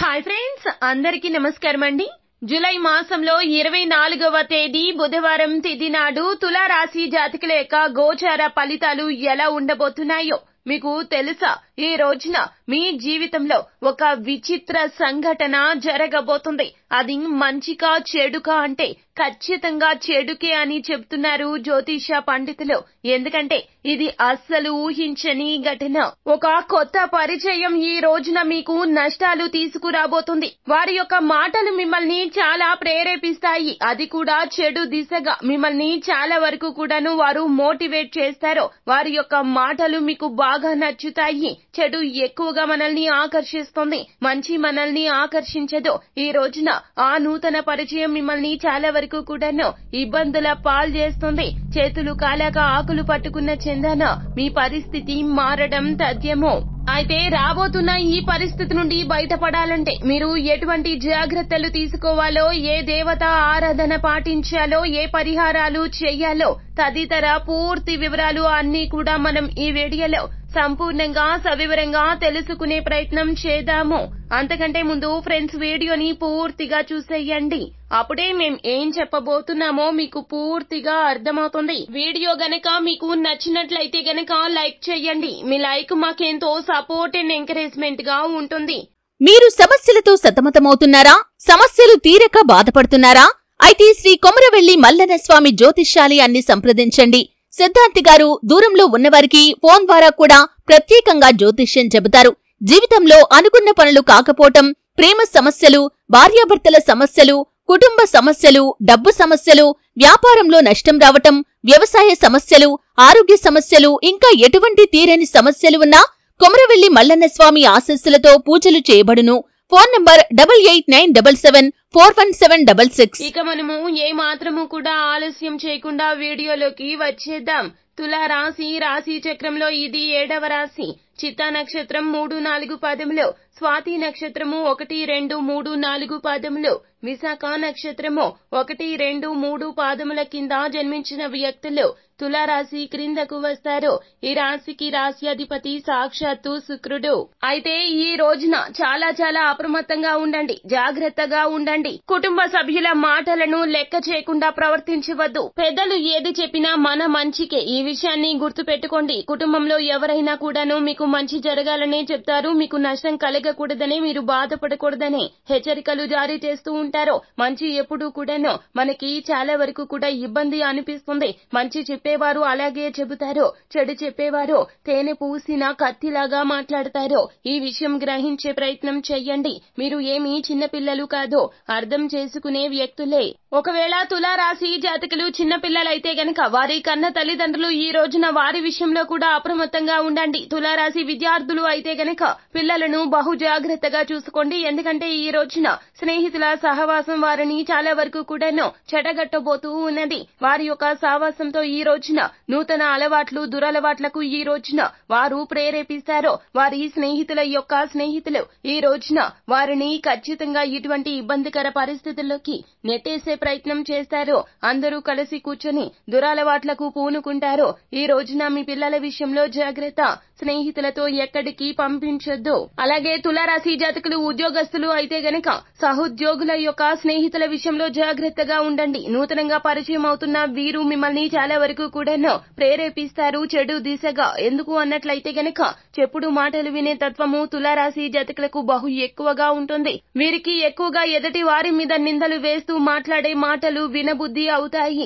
Hi friends, అందరికీ నమస్కారం అండి. జూలై మాసంలో 24వ తేదీ బుధవారం తిథి నాడు తులారాశి జాతకుల యొక్క గోచార ఫలితాలు ఎలా ఉండబోతున్నాయో మీకు తెలుసా? ఈ రోజున మీ జీవితంలో ఒక విచిత్ర సంఘటన జరగబోతుంది. అది మంచికా చెడుకా అంటే ఖచ్చితంగా చెడుకే అని చెప్తున్నారు జ్యోతిష పండితులు. ఎందుకంటే ఇది అస్సలు ఊహించని ఘటన. ఒక కొత్త పరిచయం ఈ రోజున మీకు నష్టాలు తీసుకురాబోతుంది. వారి యొక్క మాటలు మిమ్మల్ని చాలా ప్రేరేపిస్తాయి. అది కూడా చెడు దిశగా. మిమ్మల్ని చాలా వరకు కూడాను వారు మోటివేట్ చేస్తారు. వారి యొక్క మాటలు మీకు బాగా నచ్చుతాయి. చెడు ఎక్కువగా మనల్ని ఆకర్షిస్తుంది, మంచి మనల్ని ఆకర్షించదు. ఈ రోజున ఆ నూతన పరిచయం మిమ్మల్ని చాలా వరకు కూడాను ఇబ్బందుల పాలు చేస్తుంది. చేతులు కాలాక ఆకులు పట్టుకున్న చందాన మీ పరిస్థితి మారడం తథ్యము. అయితే రాబోతున్న ఈ పరిస్థితి నుండి బయటపడాలంటే మీరు ఎటువంటి జాగ్రత్తలు తీసుకోవాలో, ఏ దేవత ఆరాధన పాటించాలో, ఏ పరిహారాలు చేయాలో తదితర పూర్తి వివరాలు అన్ని కూడా మనం ఈ వీడియోలో సంపూర్ణంగా సవివరంగా తెలుసుకునే ప్రయత్నం చేద్దాము. అంతకంటే ముందు ఫ్రెండ్స్, వీడియోని పూర్తిగా చూసేయండి. అప్పుడే మేం ఏం చెప్పబోతున్నామో మీకు పూర్తిగా అర్థమవుతుంది. వీడియో గనక మీకు నచ్చినట్లయితే గనక లైక్ చేయండి. మీ లైక్ మాకెంతో సపోర్ట్ అండ్ ఎంకరేజ్మెంట్ గా ఉంటుంది. మీరు సమస్యలతో సతమతమవుతున్నారా? సమస్యలు తీరక బాధపడుతున్నారా? అయితే శ్రీ కొమరవెల్లి మల్లన్న స్వామి జ్యోతిష్యాలయాన్ని సంప్రదించండి. సిద్ధాంతి గారు దూరంలో ఉన్నవారికి ఫోన్ ద్వారా కూడా ప్రత్యేకంగా జ్యోతిష్యం చెబుతారు. జీవితంలో అనుకున్న పనులు కాకపోవటం, ప్రేమ సమస్యలు, భార్యాభర్తల సమస్యలు, కుటుంబ సమస్యలు, డబ్బు సమస్యలు, వ్యాపారంలో నష్టం రావటం, వ్యవసాయ సమస్యలు, ఆరోగ్య సమస్యలు, ఇంకా ఎటువంటి తీరని సమస్యలు ఉన్నా కొమరవెల్లి మల్లన్న స్వామి ఆశీస్సులతో పూజలు చేయబడును. Phone number 8897741766. ఇక మనము ఏ మాత్రము కూడా ఆలస్యం చేయకుండా వీడియోలోకి వచ్చేద్దాం. తులారాశి రాశి చక్రంలో ఇది 7వ రాశి. చిత్తా నక్షత్రం 3, 4 పాదములు, స్వాతి నక్షత్రము 1, 2, 3, 4 పాదములు, విశాఖ నక్షత్రము 1, 2, 3 పాదముల కింద జన్మించిన వ్యక్తులు తులారాశి క్రిందకు వస్తారు. ఈ రాశికి రాశ్యాధిపతి సాక్షాత్తు శుక్రుడు. అయితే ఈ రోజున చాలా చాలా అప్రమత్తంగా ఉండండి, జాగ్రత్తగా ఉండండి. కుటుంబ సభ్యుల మాటలను లెక్క చేయకుండా ప్రవర్తించవద్దు. పెద్దలు ఏది చెప్పినా మన మంచికే. ఈ విషయాన్ని గుర్తు పెట్టుకోండి. కుటుంబంలో ఎవరైనా కూడాను మీకు మంచి జరగాలనే చెప్తారు. మీకు నష్టం కలగకూడదని, మీరు బాధపడకూడదని హెచ్చరికలు జారీ చేస్తూ ఉంటారు. మంచి ఎప్పుడూ కూడాను మనకి చాలా వరకు కూడా ఇబ్బంది అనిపిస్తుంది. మంచి చెప్పేవారు అలాగే చెబుతారు, చెడు చెప్పేవారు తేనె పూసిన కత్తిలాగా మాట్లాడతారు. ఈ విషయం గ్రహించే ప్రయత్నం చెయ్యండి. మీరు ఏమీ చిన్నపిల్లలు కాదు, అర్థం చేసుకునే వ్యక్తులే. ఒకవేళ తులారాశి జాతకులు చిన్నపిల్లలైతే గనక వారి కన్న తల్లిదండ్రులు ఈ రోజున వారి విషయంలో కూడా అప్రమత్తంగా ఉండండి. తులారాశి విద్యార్థులు అయితే గనక పిల్లలను బహు జాగ్రత్తగా చూసుకోండి. ఎందుకంటే ఈ రోజున స్నేహితుల సహవాసం వారిని చాలా వరకు కూడాను చెడగట్టబోతూ ఉన్నది. వారి యొక్క సహవాసంతో ఈ రోజున నూతన అలవాట్లు, దురలవాట్లకు ఈ రోజున వారు ప్రేరేపిస్తారు. వారి స్నేహితుల యొక్క స్నేహితులు ఈ రోజున వారిని ఖచ్చితంగా ఇటువంటి ఇబ్బందికర పరిస్థితుల్లోకి నెట్టేసే ప్రయత్నం చేస్తారు. అందరూ కలిసి కూర్చొని దురలవాట్లకు పూనుకుంటారు. ఈ రోజున మీ పిల్లల విషయంలో జాగ్రత్త. స్నేహితులతో ఎక్కడికి పంపించొద్దు. అలాగే తులారాశి జాతకులు ఉద్యోగస్తులు అయితే గనక సహోద్యోగుల యొక్క స్నేహితుల విషయంలో జాగ్రత్తగా ఉండండి. నూతనంగా పరిచయం అవుతున్న వీరు మిమ్మల్ని చాలా వరకు కూడాను ప్రేరేపిస్తారు చెడు దిశగా. ఎందుకు అన్నట్లయితే గనక చెప్పుడు మాటలు వినే తత్వము తులారాశి జాతకులకు బహు ఎక్కువగా ఉంటుంది. వీరికి ఎక్కువగా ఎదుటి వారి మీద నిందలు వేస్తూ మాట్లాడే మాటలు వినబుద్ధి అవుతాయి.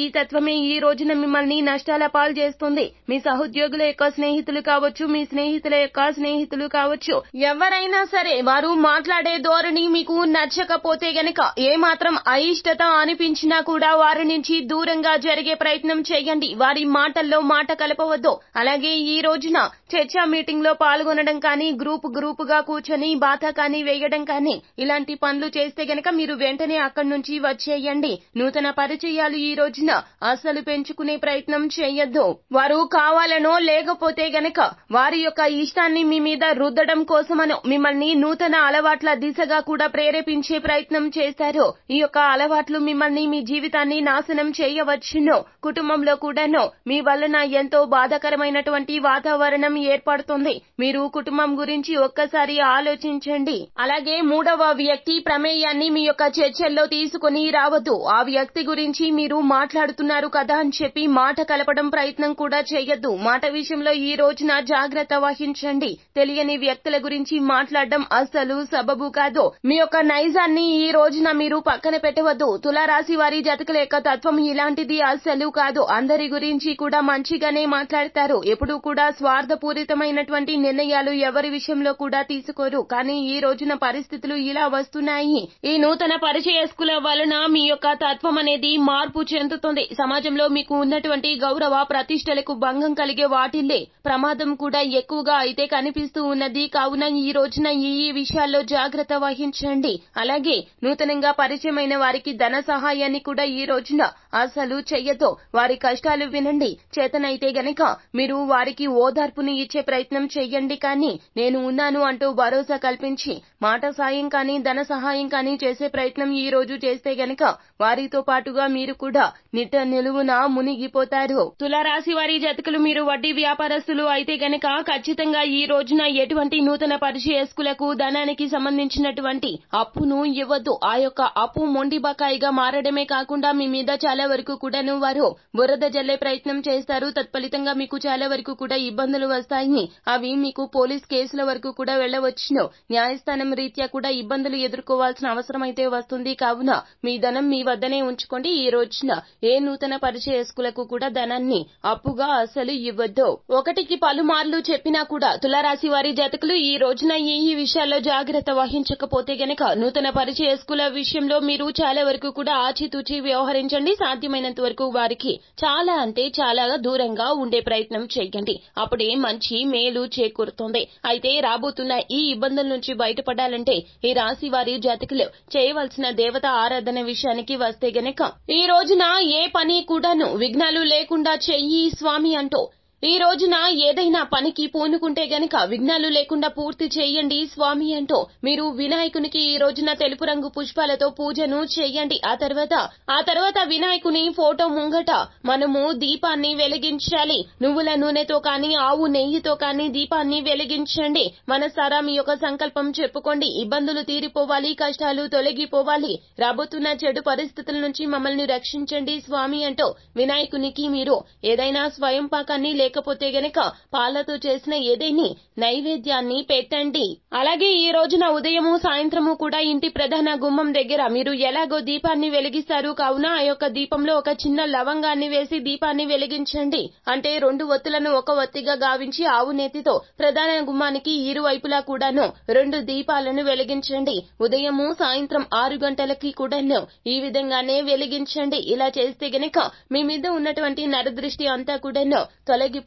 ఈ తత్వమే ఈ రోజున మిమ్మల్ని నష్టాల పాలు చేస్తుంది. మీ సహోద్యోగుల యొక్క స్నేహితులు కావచ్చు, మీ స్నేహితుల యొక్క స్నేహితులు కావచ్చు, ఎవరైనా సరే వారు మాట్లాడే ధోరణి మీకు నచ్చకపోతే గనక ఏమాత్రం అయిష్టత అనిపించినా కూడా వారి నుంచి దూరంగా జరిగే ప్రయత్నం చేయండి. వారి మాటల్లో మాట కలపవద్దు. అలాగే ఈ రోజున చర్చా మీటింగ్ లో పాల్గొనడం కానీ, గ్రూపుగా కూర్చొని బాధ కానీ వేయడం కానీ ఇలాంటి పనులు చేస్తే గనక మీరు వెంటనే అక్కడి నుంచి వచ్చేయండి. నూతన పరిచయాలు ఈ రోజున అస్సలు పెంచుకునే ప్రయత్నం చేయొద్దు. వారు కావాలనో లేకపోతే గనక వారి యొక్క ఇష్టాన్ని మీ మీద రుద్దడం కోసమనో మిమ్మల్ని నూతన అలవాట్ల దిశగా కూడా ప్రేరేపించే ప్రయత్నం చేశారు. ఈ యొక్క అలవాట్లు మిమ్మల్ని మీ జీవితాన్ని నాశనం చేయవచ్చును. కుటుంబంలో కూడాను మీ వలన ఎంతో బాధాకరమైనటువంటి వాతావరణం ఏర్పడుతుంది. మీరు కుటుంబం గురించి ఒక్కసారి ఆలోచించండి. అలాగే మూడవ వ్యక్తి ప్రమేయాన్ని మీ యొక్క చర్చల్లో తీసుకుని రావద్దు. ఆ వ్యక్తి గురించి మీరు మాట్లాడుతున్నారు కదా అని చెప్పి మాట కలపడం ప్రయత్నం కూడా చేయొద్దు. మాట విషయంలో ఈ రోజున జాగ్రత్త వహించండి. తెలియని వ్యక్తుల గురించి మాట్లాడడం అస్సలు సబబు కాదు. మీ యొక్క నైజాన్ని ఈ రోజున మీరు పక్కన పెట్టవద్దు. తులారాశి వారి జాతకుల యొక్క తత్వం ఇలాంటిది అస్సలు కాదు. అందరి గురించి కూడా మంచిగానే మాట్లాడతారు. ఎప్పుడూ కూడా స్వార్థపూరితమైనటువంటి నిర్ణయాలు ఎవరి విషయంలో కూడా తీసుకోరు. కానీ ఈ రోజున పరిస్థితులు ఇలా వస్తున్నాయి. ఈ నూతన పరిచయస్కుల వలన మీ యొక్క తత్వం అనేది మార్పు చెందుతుంది. సమాజంలో మీకు ఉన్నటువంటి గౌరవ ప్రతిష్టలకు భంగం కలిగే వాటిల్లే ప్రమాదం కూడా ఎక్కువగా అయితే కనిపిస్తూ ఉన్నది. కావున ఈ రోజున ఈ విషయాల్లో జాగ్రత్త వహించండి. అలాగే నూతనంగా పరిచయమైన వారికి ధన సహాయాన్ని కూడా ఈ రోజున అసలు చెయ్యతో వారి కష్టాలు వినండి. చేతనైతే గనక మీరు వారికి ఓదార్పుని ఇచ్చే ప్రయత్నం చెయ్యండి. కానీ నేను ఉన్నాను అంటూ భరోసా కల్పించి మాట సాయం కానీ ధన సహాయం కానీ చేసే ప్రయత్నం ఈ రోజు చేస్తే గనక వారితో పాటుగా మీరు కూడా నిట్ట నిలువున మునిగిపోతారు. తులారాశి వారి జాతకులు మీరు వడ్డీ వ్యాపారస్తులు అయితే గనక ఖచ్చితంగా ఈ రోజున ఎటువంటి నూతన పరిచయస్కులకు ధనానికి సంబంధించినటువంటి అప్పును ఇవ్వద్దు. ఆ యొక్క అప్పు మొండి బకాయిగా మారడమే కాకుండా మీ మీద చాలా వరకు కూడాను వారు బురద జల్లే ప్రయత్నం చేస్తారు. తత్ఫలితంగా మీకు చాలా వరకు కూడా ఇబ్బందులు వస్తాయి. అవి మీకు పోలీస్ కేసుల వరకు కూడా వెళ్లవచ్చును. న్యాయస్థానం రీత్యా కూడా ఇబ్బందులు ఎదుర్కోవాల్సిన అవసరం అయితే వస్తుంది. కావున మీ ధనం మీ వద్దనే ఉంచుకోండి. ఈ రోజున ఏ నూతన పరిచయస్కులకు కూడా ధనాన్ని అప్పుగా అసలు ఇవ్వద్దు. ఒకటికి పలుమార్లు చెప్పినా కూడా తులారాశి వారి జాతకులు ఈ రోజున ఈ విషయాల్లో జాగ్రత్త వహించకపోతే గనక నూతన పరిచయస్కుల విషయంలో మీరు చాలా వరకు కూడా ఆచితూచి వ్యవహరించండి. సాధ్యమైనంత వరకు వారికి చాలా అంటే చాలా దూరంగా ఉండే ప్రయత్నం చేయండి. అప్పుడే మంచి మేలు చేకూరుతుంది. అయితే రాబోతున్న ఈ ఇబ్బందుల నుంచి బయటపడాలంటే ఈ రాశి వారి జాతకులు చేయవలసిన దేవత ఆరాధన విషయానికి వస్తే గనక ఈ రోజున ఏ పని కూడాను విఘ్నాలు లేకుండా చెయ్యి స్వామి అంటూ ఈ రోజున ఏదైనా పనికి పూనుకుంటే గనక విఘ్నాలు లేకుండా పూర్తి చేయండి స్వామి అంటూ మీరు వినాయకునికి ఈ రోజున తెలుపు రంగు పుష్పాలతో పూజను చేయండి. ఆ తర్వాత వినాయకుని ఫోటో ముంగట మనము దీపాన్ని వెలిగించాలి. నువ్వుల నూనెతో కానీ ఆవు నెయ్యితో కానీ దీపాన్ని వెలిగించండి. మనసారా మీ యొక్క సంకల్పం చెప్పుకోండి. ఇబ్బందులు తీరిపోవాలి, కష్టాలు తొలగిపోవాలి, రాబోతున్న చెడు పరిస్థితుల నుంచి మమ్మల్ని రక్షించండి స్వామి అంటూ వినాయకునికి మీరు ఏదైనా స్వయం పాకాన్ని లేకపోతే గనక పాలతో చేసిన ఏదైనా నైవేద్యాన్ని పెట్టండి. అలాగే ఈ రోజున ఉదయము సాయంత్రము కూడా ఇంటి ప్రధాన గుమ్మం దగ్గర మీరు ఎలాగో దీపాన్ని వెలిగిస్తారు. కావున ఆ యొక్క దీపంలో ఒక చిన్న లవంగాన్ని వేసి దీపాన్ని వెలిగించండి. అంటే 2 ఒత్తులను ఒక ఒత్తిగా గావించి ఆవు నేతితో ప్రధాన గుమ్మానికి ఇరువైపులా కూడాను 2 దీపాలను వెలిగించండి. ఉదయము సాయంత్రం 6 గంటలకి కూడాను ఈ విధంగానే వెలిగించండి. ఇలా చేస్తే గనక మీ మీద ఉన్నటువంటి నరదృష్టి అంతా కూడాను తొలగిపోతుంది.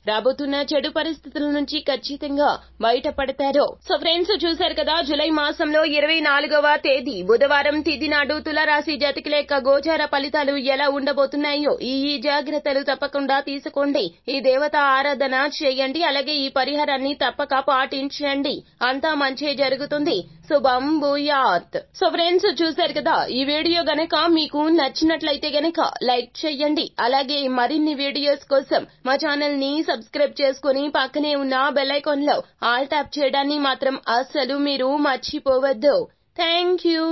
రాబోతున్న చెడు పరిస్థితుల నుంచి ఖచ్చితంగా బయటపడతారు. సో ఫ్రెండ్స్, చూశారు కదా జూలై మాసంలో 24వ తేదీ బుధవారం తిథి నాడు తులారాశి జాతకుల యొక్క గోచార ఫలితాలు ఎలా ఉండబోతున్నాయో ఈ జాగ్రత్తలు తప్పకుండా తీసుకోండి. ఈ దేవత ఆరాధన చేయండి. అలాగే ఈ పరిహారాన్ని తప్పక పాటించండి. అంతా మంచి జరుగుతుంది. శుభం భూయాత్. సో ఫ్రెండ్స్, చూశారు కదా, ఈ వీడియో గనక మీకు నచ్చినట్లయితే గనక లైక్ చేయండి. అలాగే మరిన్ని వీడియోస్ కోసం మా ఛానల్ ని సబ్స్క్రైబ్ చేసుకుని పక్కనే ఉన్న బెల్ ఐకాన్ లో ఆల్ ట్యాప్ చేయడాన్ని మాత్రం అస్సలు మీరు మర్చిపోవద్దు. Thank you.